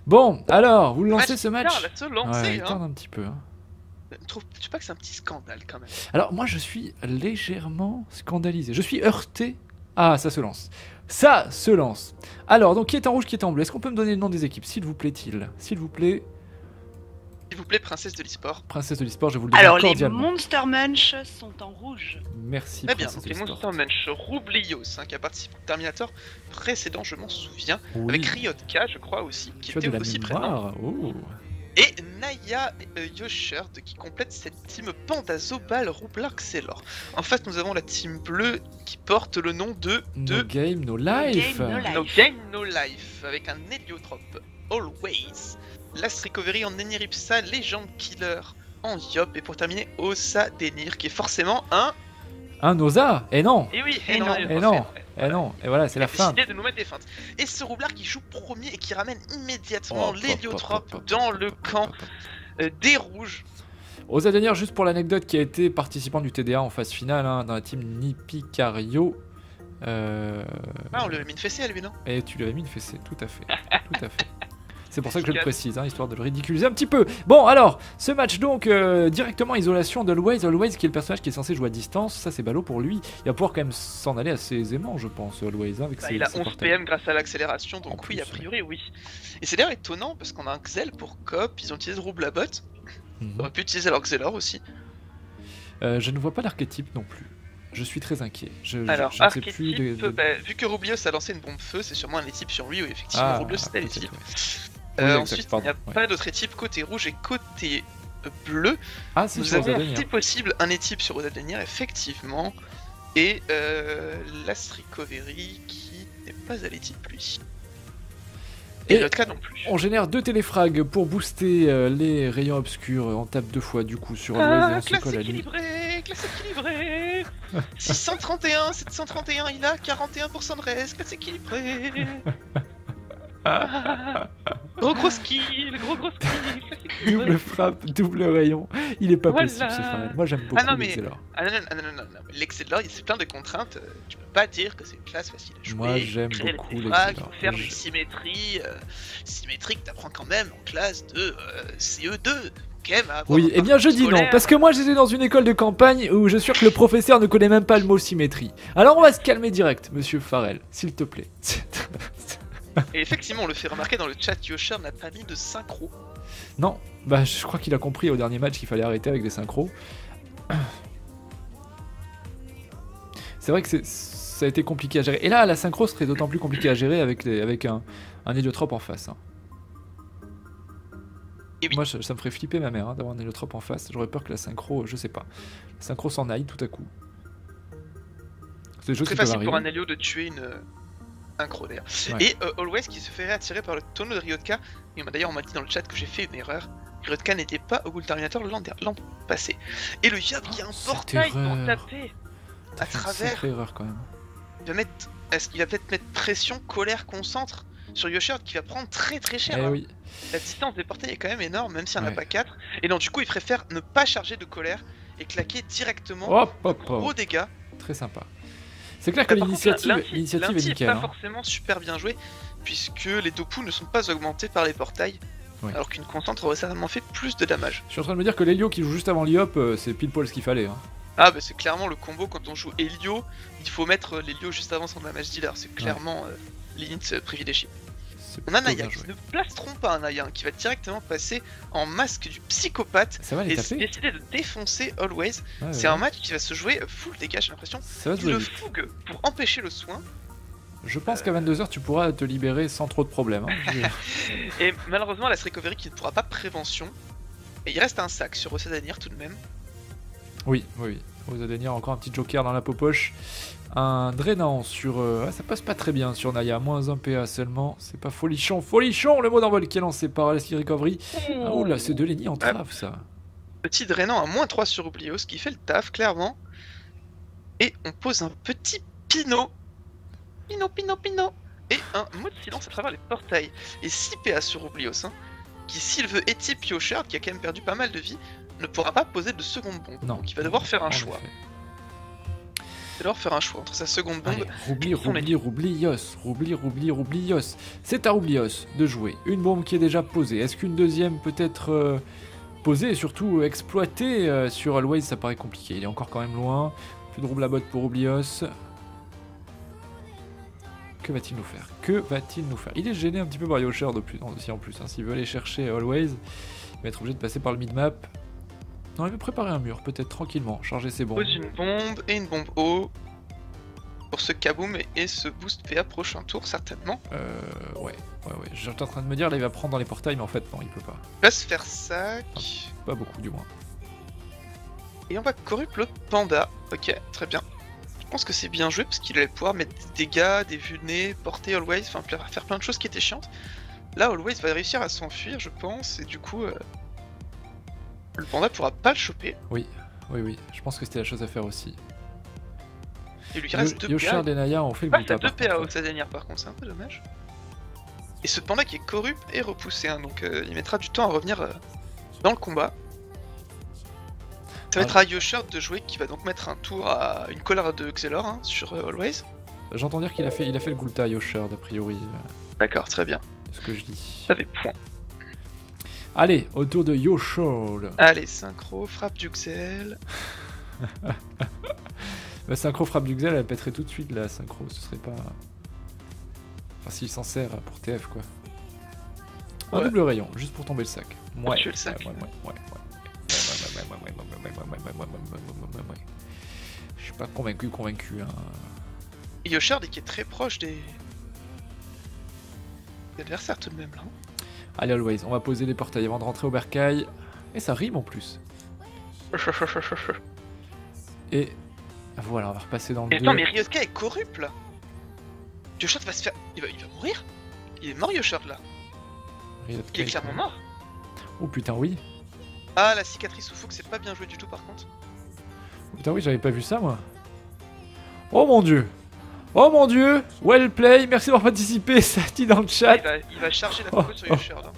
Bon, alors, vous lancez Match ce match? bizarre, là, se lancer, Ouais, il hein. tarde un petit peu. Hein. Trouves-tu pas que c'est un petit scandale quand même? Alors, moi, je suis légèrement scandalisé. Je suis heurté. Ah, ça se lance. Ça se lance. Alors, donc, qui est en rouge, qui est en bleu? Est-ce qu'on peut me donner le nom des équipes, s'il vous plaît-il? S'il vous plaît, S'il vous plaît, princesse de l'e-sport. Princesse de l'e-sport, je vous le demande Alors, les cordialement. Monster Munch sont en rouge. Merci, Très bien, Princesse donc de les l'e-sport. Monster Munch Roublios, qui a participé au Terminator précédent, je m'en souviens, Oui, avec Ryotka, je crois aussi, qui tu as était de la aussi présent. mémoire. Oh. Et Naya Yoshert qui complète cette team Panda Zobal Roublard Xelor. En face, nous avons la team bleue qui porte le nom de No game, no life. Game, no life. No Game No Life avec un héliotrope Always. Last Recovery en Eniripsa, Legend Killer en Yop. Et pour terminer, Osa Denir qui est forcément un. Un Osa? Eh non. Et oui, Et non. Eh non. Eh non. Et voilà, c'est la fin. Décidé de nous mettre des feintes. Et ce roublard qui joue premier et qui ramène immédiatement Oh, l'héliotrope dans le camp des rouges. Osa Denir, juste pour l'anecdote, qui a été participant du TDA en phase finale hein, dans la team Nipicario. Ah, on lui a mis une fessée à lui, non? Et tu lui avais mis une fessée, tout à fait. Tout à fait. C'est pour ça que je le précise, hein, histoire de le ridiculiser un petit peu. Bon, alors, ce match donc, directement isolation d'Always. Always qui est le personnage qui est censé jouer à distance, ça c'est ballot pour lui. Il va pouvoir quand même s'en aller assez aisément, je pense, Always. Hein, avec Bah, ses, il a ses 11 portails. PM grâce à l'accélération, donc En oui, plus, a priori, oui. Et c'est d'ailleurs étonnant parce qu'on a un Xel pour Cop, ils ont utilisé Roublabot, Mhm. ils auraient pu utiliser leur Xelor aussi. Je ne vois pas l'archétype non plus. Je suis très inquiet. Alors, je ne sais plus archétype, bah, vu que Rublios a lancé une bombe feu, c'est sûrement un équipe sur lui où effectivement Ah, Rublios c'était peut-être, l'équipe. ouais. Oui, exact, Ensuite, pardon, il n'y a ouais. pas d'autre équipe côté rouge et côté bleu. Ah, si, Nous sur Osa avons, Denir. si possible, un équipe sur Osa Denir, effectivement. Et Last Recovery qui n'est pas à l'équipe lui. Et Et l'autre cas non plus. on génère 2 téléfrags pour booster les rayons obscurs. On tape 2 fois du coup sur Always et on se Classe colle à lui. équilibrée, classe équilibrée. 631, 731, il a 41% de reste, classe équilibrée. Gros skill, gros skill, classe équilibrée. Double frappe, double rayon. Il est pas Voilà. possible ce Pharrell. Moi j'aime beaucoup Ah non, mais- l'Excellor. Ah non, non, l'Excellor, c'est plein de contraintes, tu peux pas dire que c'est une classe facile à jouer. Moi, j'aime créer beaucoup des frags, l'Excellor. faire Je- des symétries, symétries que t'apprends quand même en classe de CE2. Ok, bah, avoir Oui, un eh bien je parcours dis non, scolaire. parce que moi j'étais dans une école de campagne où je suis sûr que le professeur ne connaît même pas le mot symétrie. Alors on va se calmer direct, monsieur Farrell, s'il te plaît. Et effectivement, on le fait remarquer dans le chat, Yosher n'a pas mis de synchro. Non, bah je crois qu'il a compris au dernier match qu'il fallait arrêter avec des synchros. C'est vrai que ça a été compliqué à gérer. Et là, la synchro serait d'autant plus compliqué à gérer avec un héliotrope en face. Hein. Et oui. Moi, ça me ferait flipper ma mère hein, d'avoir un héliotrope en face. J'aurais peur que la synchro, je sais pas, la synchro s'en aille tout à coup. C'est des choses Très qui peuvent facile pour un arriver. Helio de tuer un croc d'air. Ouais. Et Always qui se fait réattirer par le tonneau de Ryotka. Et d'ailleurs, on m'a dit dans le chat que j'ai fait une erreur. Ryotka n'était pas au Ghoul Terminator l'an passé. Et le Yab qui a un cette portail pour erreur. taper T'as à fait une travers. sacrée erreur quand même. Est-ce qu'il va peut-être mettre pression, colère, concentre sur Yoshert qui va prendre très très cher. Eh Hein. oui. La distance des portails est quand même énorme, même s'il n'y en a Ouais. pas 4. Et donc, du coup, il préfère ne pas charger de colère et claquer directement Hop, hop, gros hop. dégâts. Très sympa. C'est clair que Par contre, l'initiative est l'inti nickel. pas Hein. forcément super bien joué, puisque les Doku ne sont pas augmentés par les portails, Ouais. alors qu'une concentre aurait certainement fait plus de damage. Je suis en train de me dire que l'Helio qui joue juste avant l'Iop, c'est pile poil ce qu'il fallait. Hein. Ah bah c'est clairement le combo quand on joue Helio, il faut mettre l'Helio juste avant son damage dealer, c'est clairement l'int privilégié. C'est On a plutôt Naya bien qui joué. ne placeront pas un Naya, hein, qui va directement passer en masque du psychopathe Ça va les et taper. décider de défoncer Always. Ouais, C'est ouais. un match qui va se jouer full dégâts, j'ai l'impression. Ça va se Il jouer le vite. fougue pour empêcher le soin. Je pense qu'à 22h, tu pourras te libérer sans trop de problèmes. Hein. Et malheureusement, la Recovery qui ne pourra pas prévention. Et il reste un sac sur Osadanir tout de même. Oui, oui, oui. Osa Denir, encore un petit joker dans la poche. Un drainant sur... ça passe pas très bien sur Naya. Moins 1 PA seulement. C'est pas folichon. Folichon, le mot d'envol qui est lancé par Lasky Recovery. Ah, oula, c'est de Lenny en trave, ça. Petit drainant à moins 3 sur Oublios qui fait le taf, clairement. Et on pose un petit Pinot. Pinot. Et un mot de silence à travers les portails. Et 6 PA sur Oublios, hein, qui s'il veut étipe Yoshard, qui a quand même perdu pas mal de vie, ne pourra pas poser de seconde bombe. Non. Donc il va devoir faire un En choix. effet. va devoir faire un choix entre sa seconde bombe. Allez, Roubli, Son Roubli, Roublios, Roubli, Roubli, Roublios. C'est à Roublios de jouer. Une bombe qui est déjà posée. Est-ce qu'une deuxième peut être posée et surtout exploitée sur Always? Ça paraît compliqué. Il est encore quand même loin. Plus de rouble à botte pour Roublios. Que va-t-il nous faire? Que va-t-il nous faire? Il est gêné un petit peu par Yosher aussi en plus. Hein. S'il veut aller chercher Always, il va être obligé de passer par le mid-map. Non, il veut préparer un mur, peut-être tranquillement. Charger ses bombes. Pose une bombe et une bombe haut pour ce kaboom et ce boost PA prochain tour, certainement. Ouais. J'étais en train de me dire, là, il va prendre dans les portails, mais en fait, non, il peut pas. Il va se faire sac. Pas beaucoup, du moins. Et on va corrupt le panda. Ok, très bien. Je pense que c'est bien joué parce qu'il allait pouvoir mettre des dégâts, des vues de nez, porter Always, enfin faire plein de choses qui étaient chiantes. Là, Always va réussir à s'enfuir, je pense, et du coup, le panda pourra pas le choper. Oui. Je pense que c'était la chose à faire aussi. Il lui reste 2 Yosher PA. et Naya ont fait le Ah, Gouta, t'as 2 par PA contre. au sa dernière par contre, c'est un peu dommage. Et ce panda qui est corrupt est repoussé, hein, donc il mettra du temps à revenir dans le combat. Ça va être à Yosher de jouer, qui va donc mettre un tour à une colère de Xelor hein, sur Always. J'entends dire qu'il a fait le Gulta à Yosher, d'a priori. D'accord, très bien. C'est ce que je dis. Ça fait point. Allez, autour de Yosher. Allez, synchro, frappe du Xel. Bah, synchro frappe du Xel, elle pèterait tout de suite la synchro, ce serait pas. Enfin, s'il s'en sert pour TF quoi. Un Ouais. double rayon, juste pour tomber le sac. Ouais. tuer le sac. Ouais. Je suis pas convaincu. Hein. Et Yosher qui est très proche des adversaires tout de même là. Allez, Always, on va poser les portails avant de rentrer au bercail. Et ça rime en plus. Et voilà, on va repasser dans le Et 2. attends, mais Ryosuke est corrupt là. Yosher va se faire. Il va mourir. Il est mort Yosher là. Il est clairement mort. Oh putain, oui. Ah, la cicatrice sous Fouk, c'est pas bien joué du tout par contre. Oh, putain, oui, j'avais pas vu ça moi. Oh mon dieu. Well play, merci d'avoir participé, ça dit dans le chat. Il va charger la combo sur Yosher là.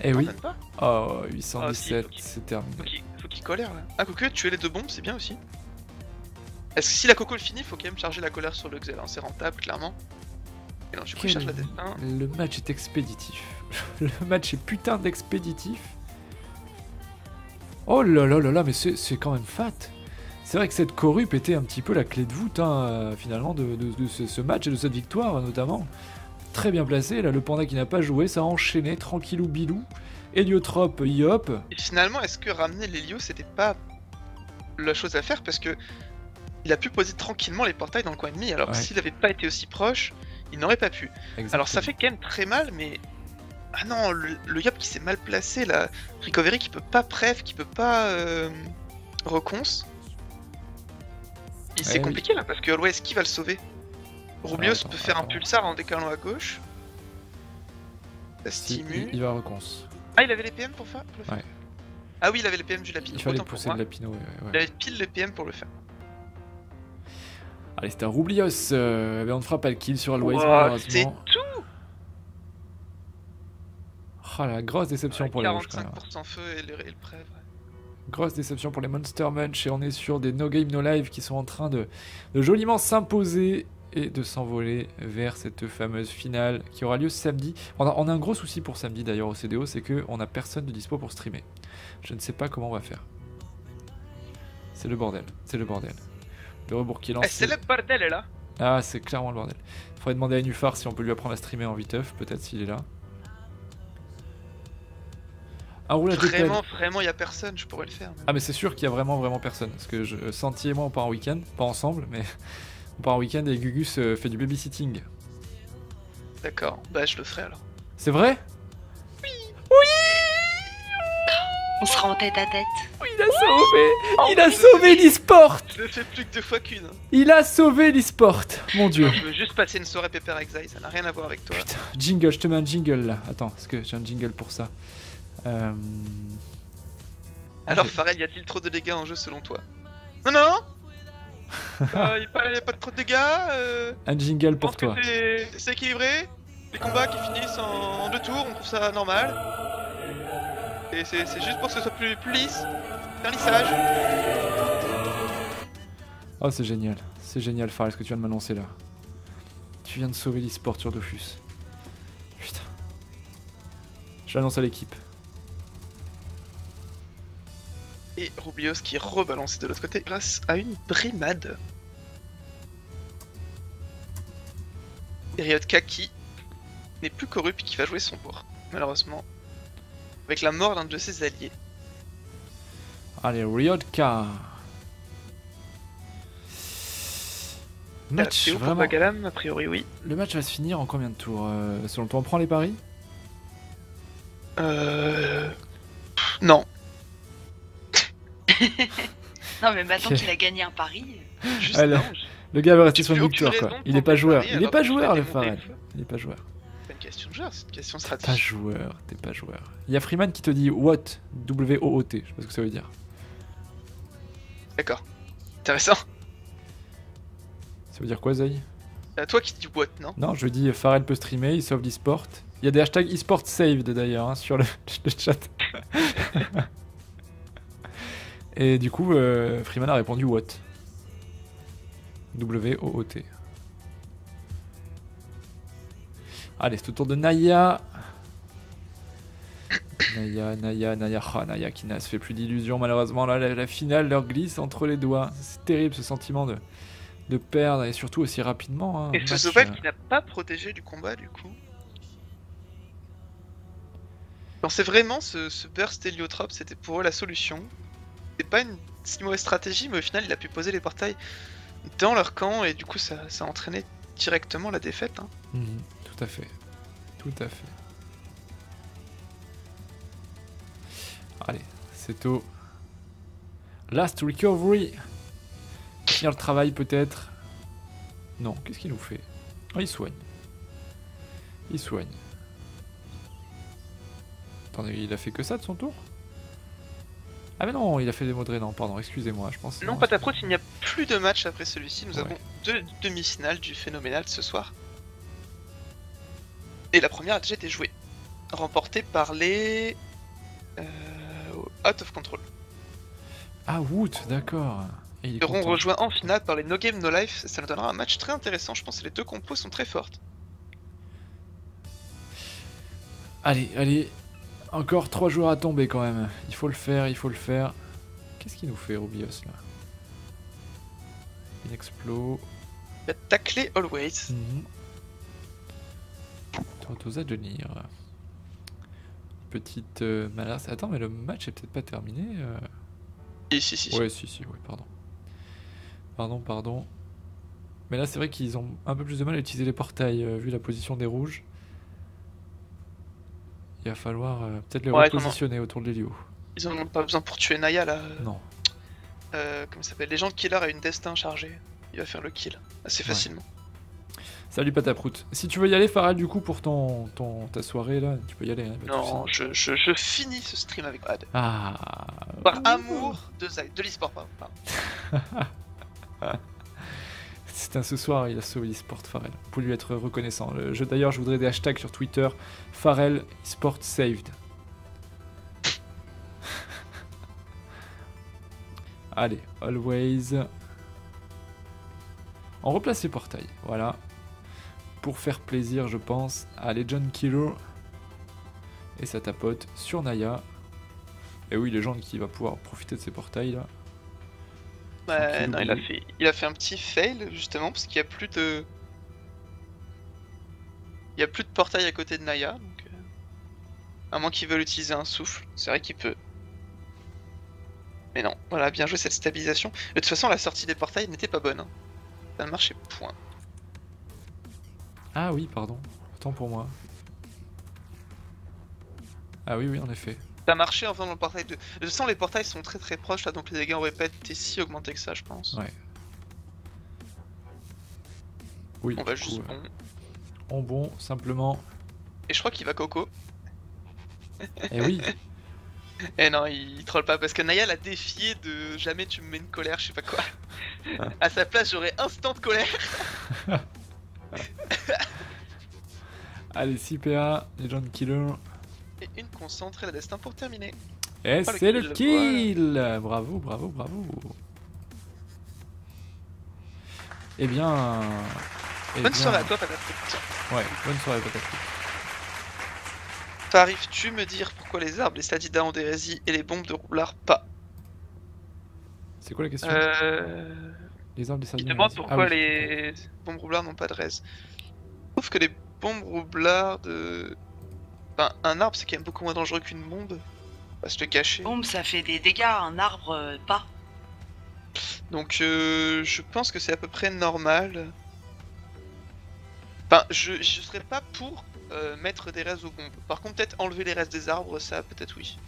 Eh Non, oui. même pas. Oh, 817, Ah, si, c'est terminé. Faut qu'il colère là. Ah, quoique, tuer les 2 bombes, c'est bien aussi. Est-ce que si la coco le finit, faut quand même charger la colère sur le Xel, hein, c'est rentable clairement. Et non, du coup, il charge la destin. Le match est expéditif. Le match est putain d'expéditif. Oh là là là là, mais c'est quand même fat. C'est vrai que cette corrup était un petit peu la clé de voûte, hein, finalement, de ce match et de cette victoire, notamment. Très bien placé, là, le panda qui n'a pas joué, ça a enchaîné, tranquillou bilou. Héliotrope, yop. Et finalement, est-ce que ramener l'Hélio, c'était pas la chose à faire parce que il a pu poser tranquillement les portails dans le coin ennemi, alors que s'il avait pas été aussi proche, il n'aurait pas pu. Exactement. Alors ça fait quand même très mal, mais... Ah non, le Yop qui s'est mal placé, là. Recovery qui peut pas préf, qui peut pas reconce. Et c'est compliqué là, parce que Always, qui va le sauver? Roublios peut faire un pulsar en décalant à gauche. Ça stimule. Il va reconce. Ah, il avait les PM pour faire le faire. Ouais. Ah oui, il avait les PM du Lapino. Il fallait Autant pour pousser moi. de Lapino, ouais. Il avait pile les PM pour le faire. Allez, c'est un Roublios. Eh bien, on ne fera pas le kill sur Always, C'est malheureusement. tout. Oh, la grosse déception pour les rouges, quand même. 45% feu et le prêt, ouais. Grosse déception pour les Monster Munch et on est sur des No Game No Life qui sont en train de joliment s'imposer et de s'envoler vers cette fameuse finale qui aura lieu samedi. On a un gros souci pour samedi d'ailleurs au CDO, c'est qu'on n'a personne de dispo pour streamer. Je ne sais pas comment on va faire. C'est le bordel, Le rebours qui lance. C'est le bordel là. Ah, c'est clairement le bordel. Faudrait demander à Nufar si on peut lui apprendre à streamer en 8 peut-être s'il est là. Un roulage de pelle. Vraiment, y a personne, je pourrais le faire. Ah mais c'est sûr qu'il y a vraiment personne. Parce que Santi et moi on part en week-end, pas ensemble, mais on part en week-end et Gugus fait du babysitting. D'accord, bah je le ferai alors. C'est vrai? On sera en tête à tête. Il a sauvé! Il a sauvé l'e-sport! Je le fais plus que 2 fois qu'une. Il a sauvé l'e-sport! Mon dieu! Je veux juste passer une soirée pépère avec Zai, ça n'a rien à voir avec toi. Putain, jingle, je te mets un jingle là. Attends, parce que j'ai un jingle pour ça. Alors Pharrell, y a-t-il trop de dégâts en jeu selon toi? Non. Y a pas trop de dégâts. Un jingle pour toi. C'est équilibré. Les combats qui finissent en 2 tours, on trouve ça normal. Et c'est juste pour que ce soit plus lisse. C'est un lissage. Oh, c'est génial, Farrell, ce que tu viens de m'annoncer là. Tu viens de sauver l'e-sport sur Dofus. Putain. Je l'annonce à l'équipe. Et Rublios qui est rebalancé de l'autre côté grâce à une brimade. Et Ryotka qui n'est plus corrupte et qui va jouer son tour, malheureusement. Avec la mort d'un de ses alliés. Allez, Ryotka. Match Théo pour vraiment. Bagalam, a priori oui. Le match va se finir en combien de tours selon toi, on prend les paris? Non. Non, mais maintenant Ok. qu'il a gagné un pari. Juste Alors, non. Le gars va rester Tu sur fais une aucune victoire quoi. raison Il pour est pas tes joueur. paris, Il est alors pas que tu joueur fais le démonter Farrell. une fois. Il est pas joueur. C'est pas une question de genre, c'est une question Pas stratégique. joueur, t'es pas joueur. Il y a Freeman qui te dit what? W-O-O-T, je sais pas ce que ça veut dire. D'accord. Intéressant. Ça veut dire quoi, Zay? À toi qui dis what, non? Non, je dis Farrell peut streamer, il sauve l'e-sport. Il y a des hashtags e-sport saved d'ailleurs hein, sur le chat. Et du coup, Freeman a répondu what? W-O-O-T. Allez, c'est au tour de Naya. Naya. Ah, Naya qui n'a se fait plus d'illusions malheureusement. Là, la finale leur glisse entre les doigts. C'est terrible ce sentiment de perdre et surtout aussi rapidement. Hein, Et ce match, Sobal qui n'a pas protégé du combat du coup. Je pensais vraiment ce burst héliotrope c'était pour eux la solution. C'est pas une si mauvaise stratégie mais au final il a pu poser les portails dans leur camp et du coup ça a entraîné directement la défaite. Hein. Tout à fait. Tout à fait. Allez, c'est au last recovery. Finir le travail peut-être. Non, qu'est-ce qu'il nous fait? Oh, il soigne. Il soigne. Attendez, il a fait que ça de son tour? Ah mais non, il a fait des mots de non, pardon, excusez-moi, je pense. Non, Pataprout, il n'y a plus de match après celui-ci. Nous Ouais. avons 2 demi-finales du phénoménal ce soir. Et la première a déjà été jouée. Remportée par les... Out of Control. Ah, Woot, d'accord. Et il est Ils seront content. rejoints en finale par les No Game No Life. Ça nous donnera un match très intéressant. Je pense que les deux compos sont très fortes. Allez. Encore 3 joueurs à tomber quand même. Il faut le faire. Qu'est-ce qu'il nous fait, Rubios, là? Une explo. Il a taclé Always. T'oses à Denir. Petite malasse. Attends, mais le match est peut-être pas terminé. Si. Ouais, si, oui, pardon. Mais là, c'est vrai qu'ils ont un peu plus de mal à utiliser les portails, vu la position des rouges. Il va falloir peut-être les repositionner autour de l'Hélio. Ils en ont pas besoin pour tuer Naya là. Non. Comment ça s'appelle? Les gens de Killer a une destin chargée. Il va faire le kill assez facilement. Salut Pataprout. Si tu veux y aller, Farah, du coup, pour ta soirée là, tu peux y aller. Hein, pas de Non, soucis. je finis ce stream avec Ad. Ah. Par amour de l'e-sport, pardon. C'est un ce soir, il a sauvé l'e-sport Farrell. Pour lui être reconnaissant. D'ailleurs, je voudrais des hashtags sur Twitter. Farrell e-sport saved. Allez, always. On replace les portails, voilà. Pour faire plaisir, je pense, à Legend Killer. Et ça tapote sur Naya. Et oui, Legend qui va pouvoir profiter de ces portails là. Bah, non, il a fait un petit fail justement parce qu'il y a plus de. Il y a plus de portail à côté de Naya, donc. À moins qu'il veuille utiliser un souffle, c'est vrai qu'il peut. Mais non, voilà, bien joué cette stabilisation. De toute façon, la sortie des portails n'était pas bonne. Hein. Ça ne marchait point. Ah oui, pardon. Autant pour moi. Ah oui, en effet. Ça marchait en faisant le portail de. De toute façon, les portails sont très très proches là, donc les dégâts auraient pas été si augmentés que ça, je pense. Ouais. Oui, On va du juste coup, bon. bon, simplement. Et je crois qu'il va Coco. Et oui. Eh non, il troll pas parce que Naya l'a défié de jamais tu me mets une colère, je sais pas quoi. À sa place, j'aurais instant de colère. Allez, 6 PA, Legend Killer. Et une concentre et la destin pour terminer. Et Oh, c'est le le kill. Bravo. Eh bien... Bonne soirée à toi, Patate. Ouais, bonne soirée, Patate. Arrives-tu me dire pourquoi les arbres, les Stadidas ont des résines et les bombes de roublard pas? C'est quoi la question? Les arbres des Il sardines. demande pourquoi oui. les bombes roublards n'ont pas de raises. Je trouve que les bombes roublards de... Enfin, un arbre c'est quand même beaucoup moins dangereux qu'une bombe. On va se le cacher. Bombe, ça fait des dégâts, un arbre, pas. Donc je pense que c'est à peu près normal. Enfin, je serais pas pour mettre des raises aux bombes. Par contre, peut-être enlever les restes des arbres, ça peut-être oui.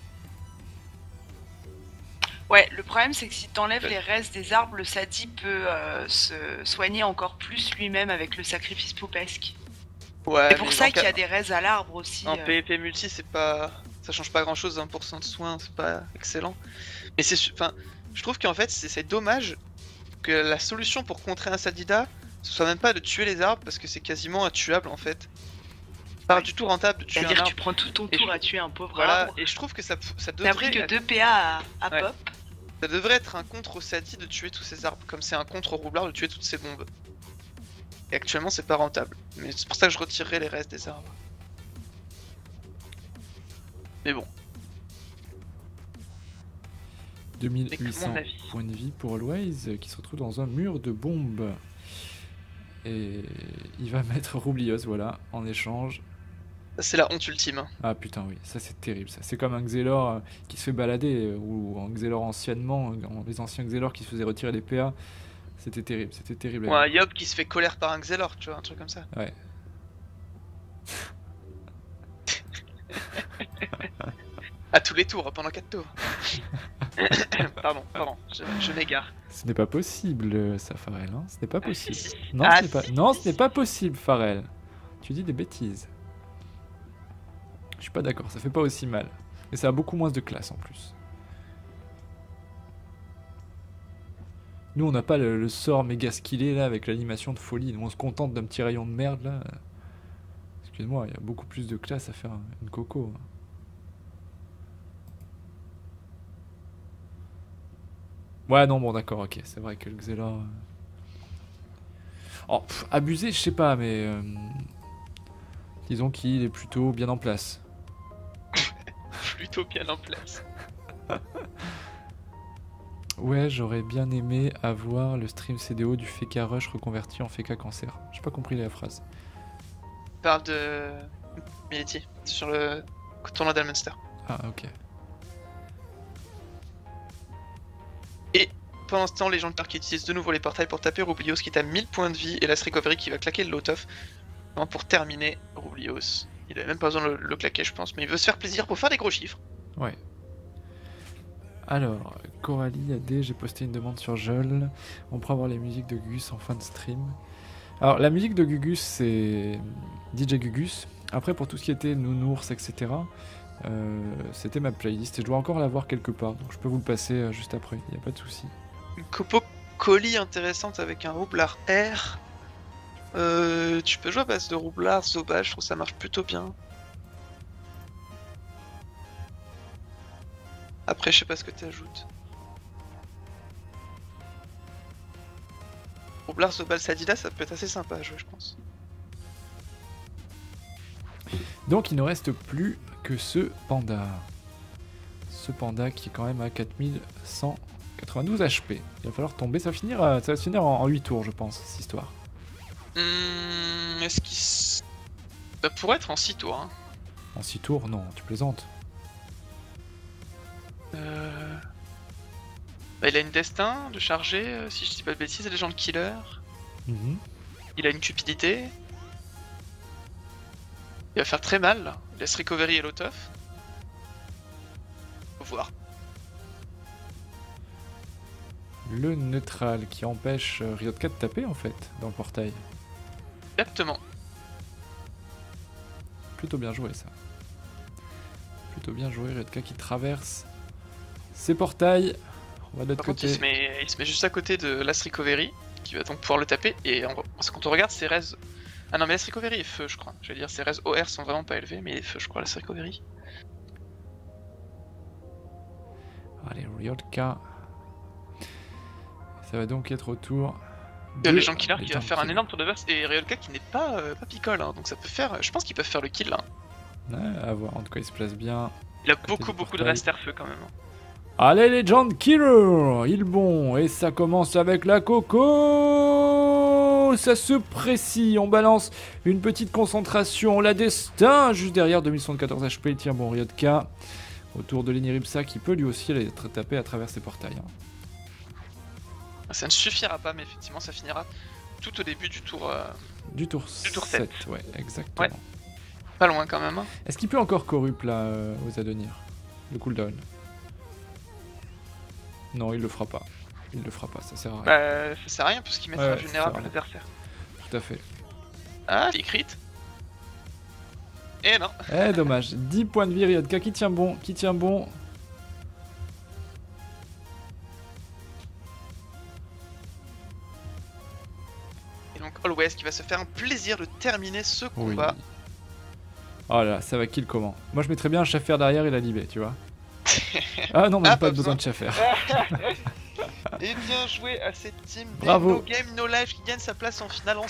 Ouais, le problème c'est que si t'enlèves les restes des arbres, le Sadi peut se soigner encore plus lui-même avec le sacrifice poupesque. Ouais, C'est pour ça qu'il y a des raises à l'arbre aussi. En PvP multi, c'est pas... Ça change pas grand-chose, 1% de soins, c'est pas excellent. Mais c'est... Enfin, je trouve qu'en fait, c'est dommage que la solution pour contrer un Sadida, ce soit même pas de tuer les arbres, parce que c'est quasiment intuable en fait. Pas du tout rentable de tuer un C'est-à-dire arbre. tu prends tout ton tour à tuer un pauvre Voilà, arbre. et je trouve que ça T'as devrait... pris que 2 PA à Ouais. pop. Ça devrait être un contre au Sadi de tuer tous ces arbres, comme c'est un contre au roublard de tuer toutes ces bombes. Et actuellement c'est pas rentable. Mais c'est pour ça que je retirerai les restes des arbres. Mais bon. 2800 mon avis. points de vie pour Always qui se retrouve dans un mur de bombes. Et il va mettre Roublios, voilà, en échange. C'est la honte ultime. Hein. Ah putain, oui, ça c'est terrible. Ça. C'est comme un Xelor qui se fait balader, ou un Xelor anciennement, les anciens Xelor qui se faisaient retirer les PA. C'était terrible, c'était terrible. Ou un Yob qui se fait colère par un Xelor, tu vois, un truc comme ça. Ouais. À tous les tours, pendant 4 tours. pardon, je m'égare. Ce n'est pas possible, ça, Pharrell. Hein, ce n'est pas possible. Non, Ah, ce n'est pas... si, non, si, ce n'est si. pas possible, Pharrell. Tu dis des bêtises. Je suis pas d'accord, ça fait pas aussi mal. Et ça a beaucoup moins de classe en plus. Nous, on n'a pas le sort méga skillé là avec l'animation de folie. Nous, on se contente d'un petit rayon de merde là. Excuse-moi, il y a beaucoup plus de classe à faire une coco. Ouais, non, bon, d'accord, ok. C'est vrai que le Xelor. Oh, abusé, je sais pas, mais. Disons qu'il est plutôt bien en place. Plutôt bien en place. Ouais, j'aurais bien aimé avoir le stream CDO du Feka Rush reconverti en Feka Cancer. J'ai pas compris la phrase. On parle de Mility sur le tournoi d'Almunster. Ah, ok. Et pendant ce temps, les gens de Park utilisent de nouveau les portails pour taper Roublios qui est à 1000 points de vie et Last Recovery qui va claquer le lot-off pour terminer Roublios. Il avait même pas besoin de le claquer, je pense, mais il veut se faire plaisir pour faire des gros chiffres. Ouais. Alors, Coralie AD, j'ai posté une demande sur Jol. On pourra voir les musiques de Gugus en fin de stream. Alors, la musique de Gugus, c'est DJ Gugus. Après, pour tout ce qui était Nounours, etc., c'était ma playlist et je dois encore la voir quelque part. Donc, je peux vous le passer juste après, il n'y a pas de souci. Une copo colis intéressante avec un roublard R. Tu peux jouer à base de roublard, Zoba, je trouve que ça marche plutôt bien. Après, je sais pas ce que tu ajoutes. Roublard, Zobal, Sadida, ça peut être assez sympa à jouer, je pense. Donc, il ne reste plus que ce panda. Ce panda qui est quand même à 4192 HP. Il va falloir tomber, ça va se finir en 8 tours, je pense, cette histoire. Est-ce qu'il... Ça pourrait être en 6 tours, hein. En 6 tours, non, tu plaisantes. Bah, il a une destin de charger, si je dis pas de bêtises, les gens de killer. Il a une cupidité. Il va faire très mal, là. Il laisse recovery et lot-off. Faut voir. Le neutral qui empêche Ryotka de taper en fait dans le portail. Exactement. Plutôt bien joué ça. Plutôt bien joué, Ryotka qui traverse ces portails. On va de l'autre Par contre, côté. il se met juste à côté de Last Recovery, qui va donc pouvoir le taper. Et quand on regarde ses res... Ah non, mais Last Recovery est feu, je crois. Je vais dire, ses res OR sont vraiment pas élevés, mais il est feu, je crois, Last Recovery. Allez, Ryotka. Ça va donc être au tour Le Legend Killer qui va Legend faire un Killer. énorme tour de verse et Ryolka qui n'est pas picole, hein, donc ça peut faire. Je pense qu'ils peuvent faire le kill là. Ouais, à voir. En tout cas, il se place bien. Il a Côté du beaucoup de portail. rester feu quand même. Hein. Allez, Legend Killer, il bon. Et ça commence avec la Coco. Ça se précise. On balance une petite concentration. La Destin, juste derrière, 2074 HP. Tiens, bon, Ryodka. Autour de l'Eniripsa qui peut lui aussi être tapé à travers ses portails. Hein. Ça ne suffira pas, mais effectivement, ça finira tout au début du tour. Du tour Du tour 7. 7. Ouais, exactement. Ouais. Pas loin quand même. Hein. Est-ce qu'il peut encore corrupt là aux Adonir? Le cooldown? Non, il le fera pas. Il le fera pas, ça sert à rien. Bah, ça sert à rien parce qu'il mettra Ouais, vulnérable ça à sert à l'adversaire. Tout à fait. Ah, les crit. Eh non. Eh, dommage. 10 points de vie, Ryodka qui tient bon, qui tient bon. Et donc Always qui va se faire un plaisir de terminer ce Oui. combat. Oh là là, ça va kill comment? Moi je mettrais bien un Schaffer derrière et la Libé, tu vois. Ah non, même Ah, pas pas besoin de Schaffer. Et bien joué à cette team Bravo. No Game No Life qui gagne sa place en finale en